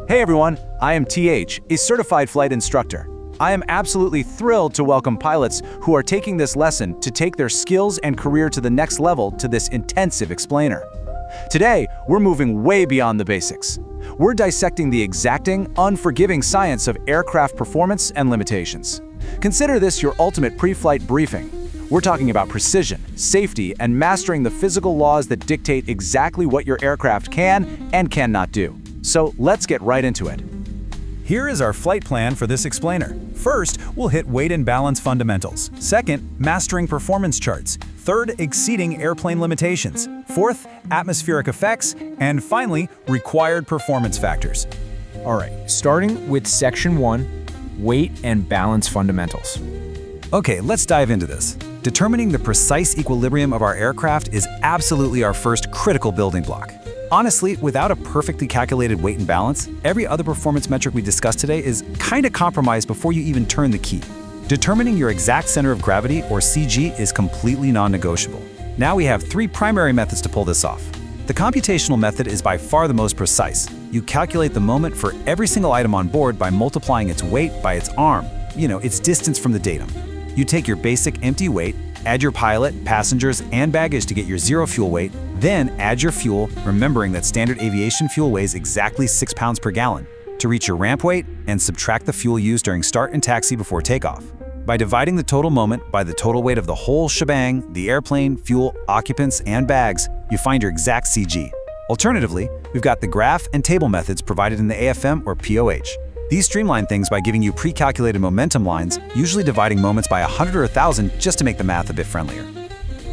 Hey everyone, I am TH, a certified flight instructor. I am absolutely thrilled to welcome pilots who are taking this lesson to take their skills and career to the next level to this intensive explainer. Today, we're moving way beyond the basics. We're dissecting the exacting, unforgiving science of aircraft performance and limitations. Consider this your ultimate pre-flight briefing. We're talking about precision, safety, and mastering the physical laws that dictate exactly what your aircraft can and cannot do. So let's get right into it. Here is our flight plan for this explainer. First, we'll hit weight and balance fundamentals. Second, mastering performance charts. Third, exceeding airplane limitations. Fourth, atmospheric effects. And finally, required performance factors. All right, starting with Section 1, weight and balance fundamentals. Okay, let's dive into this. Determining the precise equilibrium of our aircraft is absolutely our first critical building block. Honestly, without a perfectly calculated weight and balance, every other performance metric we discussed today is kinda compromised before you even turn the key. Determining your exact center of gravity, or CG, is completely non-negotiable. Now we have three primary methods to pull this off. The computational method is by far the most precise. You calculate the moment for every single item on board by multiplying its weight by its arm, its distance from the datum. You take your basic empty weight, add your pilot, passengers, and baggage to get your zero fuel weight, then add your fuel, remembering that standard aviation fuel weighs exactly 6 pounds per gallon, to reach your ramp weight, and subtract the fuel used during start and taxi before takeoff. By dividing the total moment by the total weight of the whole shebang, the airplane, fuel, occupants, and bags, you find your exact CG. Alternatively, we've got the graph and table methods provided in the AFM or POH. These streamline things by giving you pre-calculated momentum lines, usually dividing moments by 100 or 1,000 just to make the math a bit friendlier.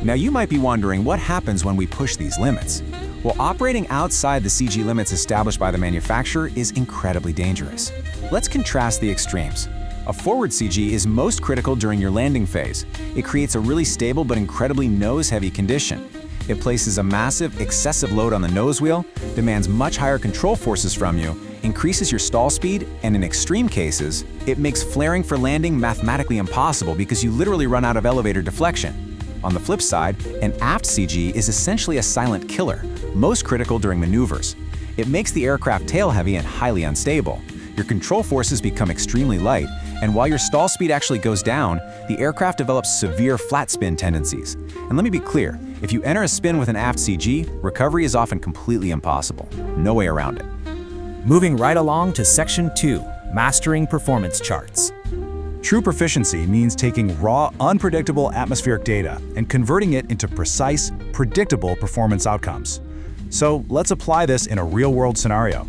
Now you might be wondering what happens when we push these limits. Well, operating outside the CG limits established by the manufacturer is incredibly dangerous. Let's contrast the extremes. A forward CG is most critical during your landing phase. It creates a really stable but incredibly nose-heavy condition. It places a massive, excessive load on the nose wheel, demands much higher control forces from you, increases your stall speed, and in extreme cases, it makes flaring for landing mathematically impossible because you literally run out of elevator deflection. On the flip side, an aft CG is essentially a silent killer, most critical during maneuvers. It makes the aircraft tail-heavy and highly unstable. Your control forces become extremely light, and while your stall speed actually goes down, the aircraft develops severe flat spin tendencies. And let me be clear, if you enter a spin with an aft CG, recovery is often completely impossible. No way around it. Moving right along to Section 2, mastering performance charts. True proficiency means taking raw, unpredictable atmospheric data and converting it into precise, predictable performance outcomes. So let's apply this in a real-world scenario.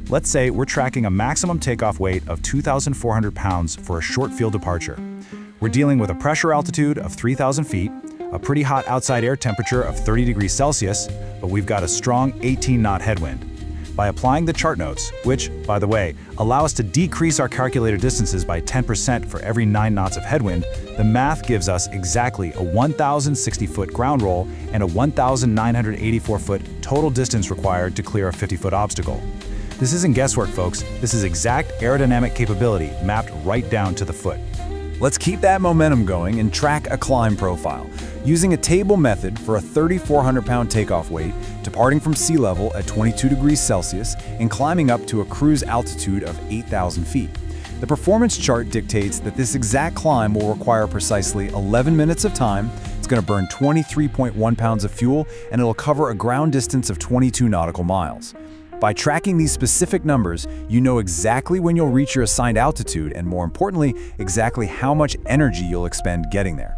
Let's say we're tracking a maximum takeoff weight of 2,400 pounds for a short field departure. We're dealing with a pressure altitude of 3,000 feet, a pretty hot outside air temperature of 30 degrees Celsius, but we've got a strong 18-knot headwind. By applying the chart notes, which, by the way, allow us to decrease our calculated distances by 10% for every 9 knots of headwind, the math gives us exactly a 1,060-foot ground roll and a 1,984-foot total distance required to clear a 50-foot obstacle. This isn't guesswork, folks. This is exact aerodynamic capability mapped right down to the foot. Let's keep that momentum going and track a climb profile, using a table method for a 3,400-pound takeoff weight, departing from sea level at 22 degrees Celsius and climbing up to a cruise altitude of 8,000 feet. The performance chart dictates that this exact climb will require precisely 11 minutes of time, it's going to burn 23.1 pounds of fuel, and it'll cover a ground distance of 22 nautical miles. By tracking these specific numbers, you know exactly when you'll reach your assigned altitude and, more importantly, exactly how much energy you'll expend getting there.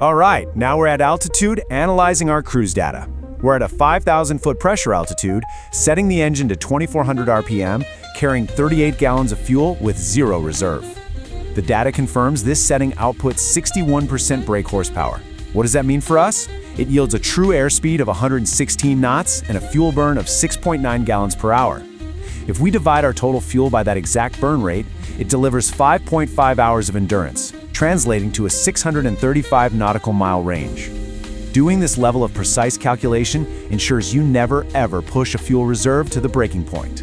All right, now we're at altitude analyzing our cruise data. We're at a 5,000-foot pressure altitude, setting the engine to 2,400 RPM, carrying 38 gallons of fuel with 0 reserve. The data confirms this setting outputs 61% brake horsepower. What does that mean for us? It yields a true airspeed of 116 knots and a fuel burn of 6.9 gallons per hour. If we divide our total fuel by that exact burn rate, it delivers 5.5 hours of endurance, translating to a 635 nautical mile range. Doing this level of precise calculation ensures you never ever push a fuel reserve to the breaking point.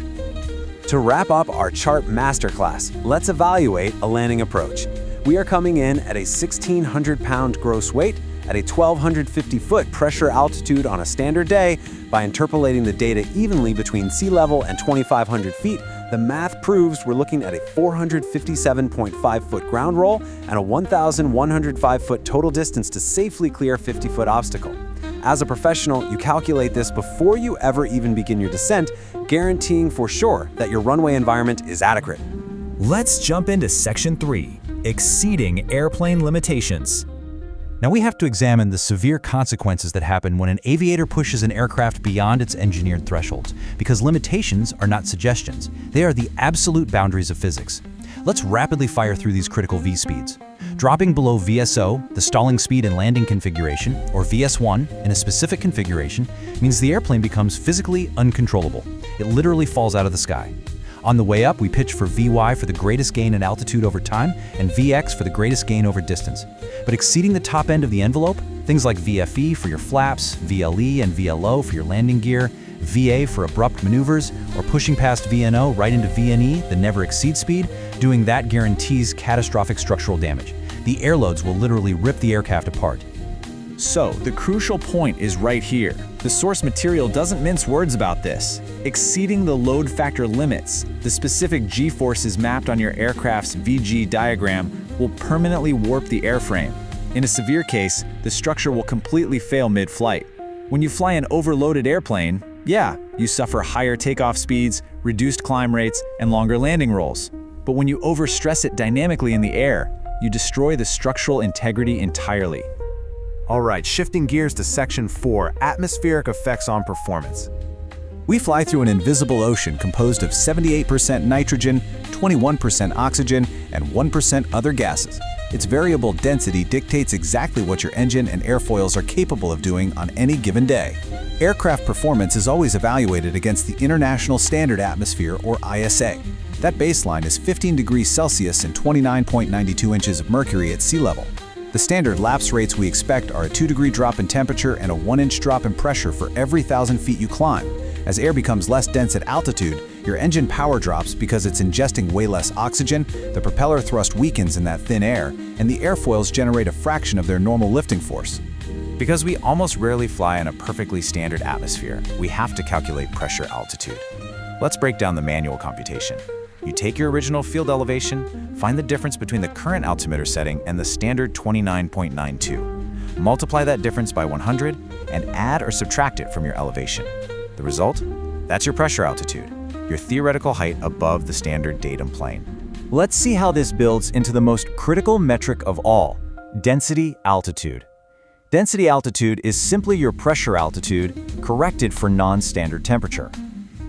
To wrap up our chart masterclass, let's evaluate a landing approach. We are coming in at a 1,600-pound gross weight at a 1,250-foot pressure altitude on a standard day. By interpolating the data evenly between sea level and 2,500 feet, The math proves we're looking at a 457.5-foot ground roll and a 1,105-foot total distance to safely clear a 50-foot obstacle. As a professional, you calculate this before you ever even begin your descent, guaranteeing for sure that your runway environment is adequate. Let's jump into Section 3, Exceeding Airplane Limitations. Now we have to examine the severe consequences that happen when an aviator pushes an aircraft beyond its engineered thresholds, because limitations are not suggestions. They are the absolute boundaries of physics. Let's rapidly fire through these critical V-speeds. Dropping below VSO, the stalling speed and landing configuration, or VS1 in a specific configuration, means the airplane becomes physically uncontrollable. It literally falls out of the sky. On the way up, we pitch for VY for the greatest gain in altitude over time and VX for the greatest gain over distance. But exceeding the top end of the envelope, things like VFE for your flaps, VLE and VLO for your landing gear, VA for abrupt maneuvers, or pushing past VNO right into VNE, the never exceed speed, doing that guarantees catastrophic structural damage. The air loads will literally rip the aircraft apart. So, the crucial point is right here. The source material doesn't mince words about this. Exceeding the load factor limits, the specific G-forces mapped on your aircraft's VG diagram will permanently warp the airframe. In a severe case, the structure will completely fail mid-flight. When you fly an overloaded airplane, yeah, you suffer higher takeoff speeds, reduced climb rates, and longer landing rolls. But when you overstress it dynamically in the air, you destroy the structural integrity entirely. All right, shifting gears to Section 4, Atmospheric Effects on Performance. We fly through an invisible ocean composed of 78% nitrogen, 21% oxygen, and 1% other gases. Its variable density dictates exactly what your engine and airfoils are capable of doing on any given day. Aircraft performance is always evaluated against the International Standard Atmosphere, or ISA. That baseline is 15 degrees Celsius and 29.92 inches of mercury at sea level. The standard lapse rates we expect are a 2-degree drop in temperature and a 1-inch drop in pressure for every 1,000 feet you climb. As air becomes less dense at altitude, your engine power drops because it's ingesting way less oxygen, the propeller thrust weakens in that thin air, and the airfoils generate a fraction of their normal lifting force. Because we almost rarely fly in a perfectly standard atmosphere, we have to calculate pressure altitude. Let's break down the manual computation. You take your original field elevation, find the difference between the current altimeter setting and the standard 29.92. Multiply that difference by 100 and add or subtract it from your elevation. The result? That's your pressure altitude, your theoretical height above the standard datum plane. Let's see how this builds into the most critical metric of all, density altitude. Density altitude is simply your pressure altitude corrected for non-standard temperature.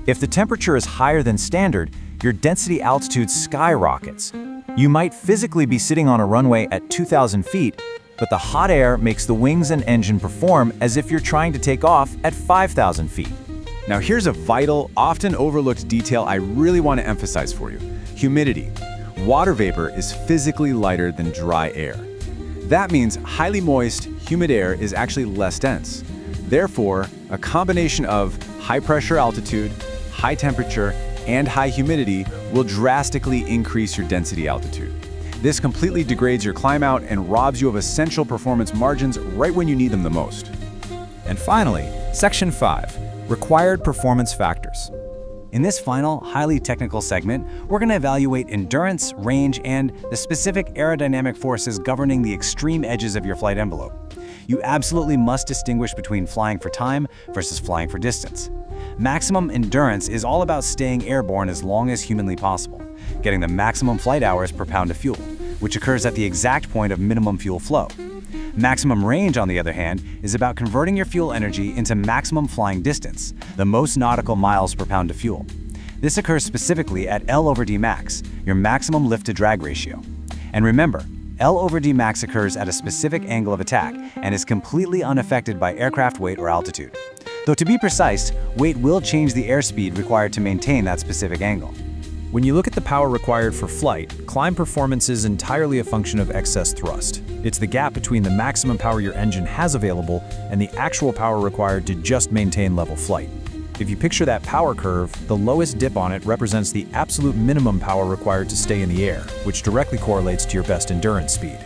If the temperature is higher than standard, your density altitude skyrockets. You might physically be sitting on a runway at 2,000 feet, but the hot air makes the wings and engine perform as if you're trying to take off at 5,000 feet. Now here's a vital, often overlooked detail I really want to emphasize for you. Humidity. Water vapor is physically lighter than dry air. That means highly moist, humid air is actually less dense. Therefore, a combination of high pressure altitude, high temperature, and high humidity will drastically increase your density altitude. This completely degrades your climb out and robs you of essential performance margins right when you need them the most. And finally, Section 5, Required Performance Factors. In this final, highly technical segment, we're going to evaluate endurance, range, and the specific aerodynamic forces governing the extreme edges of your flight envelope. You absolutely must distinguish between flying for time versus flying for distance. Maximum endurance is all about staying airborne as long as humanly possible, getting the maximum flight hours per pound of fuel, which occurs at the exact point of minimum fuel flow. Maximum range, on the other hand, is about converting your fuel energy into maximum flying distance, the most nautical miles per pound of fuel. This occurs specifically at L over D max, your maximum lift-to-drag ratio. And remember, L over D max occurs at a specific angle of attack and is completely unaffected by aircraft weight or altitude. Though to be precise, weight will change the airspeed required to maintain that specific angle. When you look at the power required for flight, climb performance is entirely a function of excess thrust. It's the gap between the maximum power your engine has available and the actual power required to just maintain level flight. If you picture that power curve, the lowest dip on it represents the absolute minimum power required to stay in the air, which directly correlates to your best endurance speed.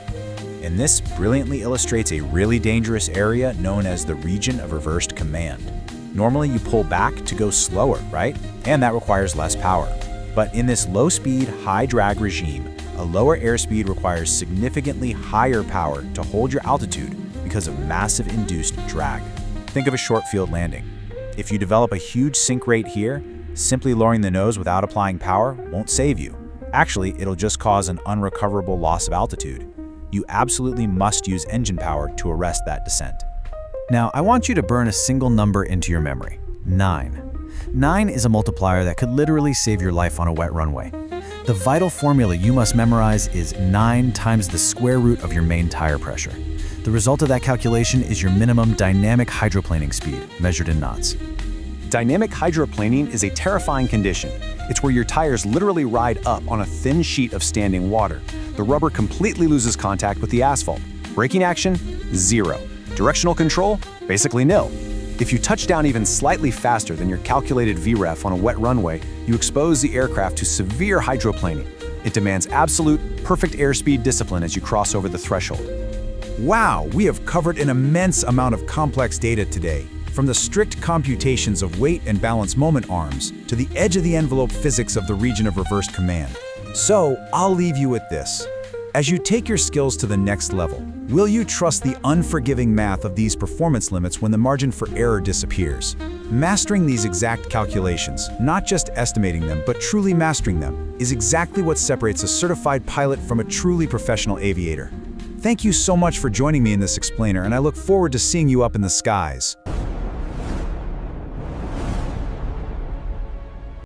And this brilliantly illustrates a really dangerous area known as the region of reversed command. Normally you pull back to go slower, right? And that requires less power. But in this low-speed, high-drag regime, a lower airspeed requires significantly higher power to hold your altitude because of massive induced drag. Think of a short field landing. If you develop a huge sink rate here, simply lowering the nose without applying power won't save you. Actually, it'll just cause an unrecoverable loss of altitude. You absolutely must use engine power to arrest that descent. Now, I want you to burn a single number into your memory: 9. 9 is a multiplier that could literally save your life on a wet runway. The vital formula you must memorize is 9 times the square root of your main tire pressure. The result of that calculation is your minimum dynamic hydroplaning speed, measured in knots. Dynamic hydroplaning is a terrifying condition. It's where your tires literally ride up on a thin sheet of standing water. The rubber completely loses contact with the asphalt. Braking action, 0. Directional control, basically nil. If you touch down even slightly faster than your calculated VREF on a wet runway, you expose the aircraft to severe hydroplaning. It demands absolute, perfect airspeed discipline as you cross over the threshold. Wow, we have covered an immense amount of complex data today. From the strict computations of weight and balance moment arms to the edge-of-the-envelope physics of the region of reversed command. So, I'll leave you with this. As you take your skills to the next level, will you trust the unforgiving math of these performance limits when the margin for error disappears? Mastering these exact calculations, not just estimating them, but truly mastering them, is exactly what separates a certified pilot from a truly professional aviator. Thank you so much for joining me in this explainer, and I look forward to seeing you up in the skies.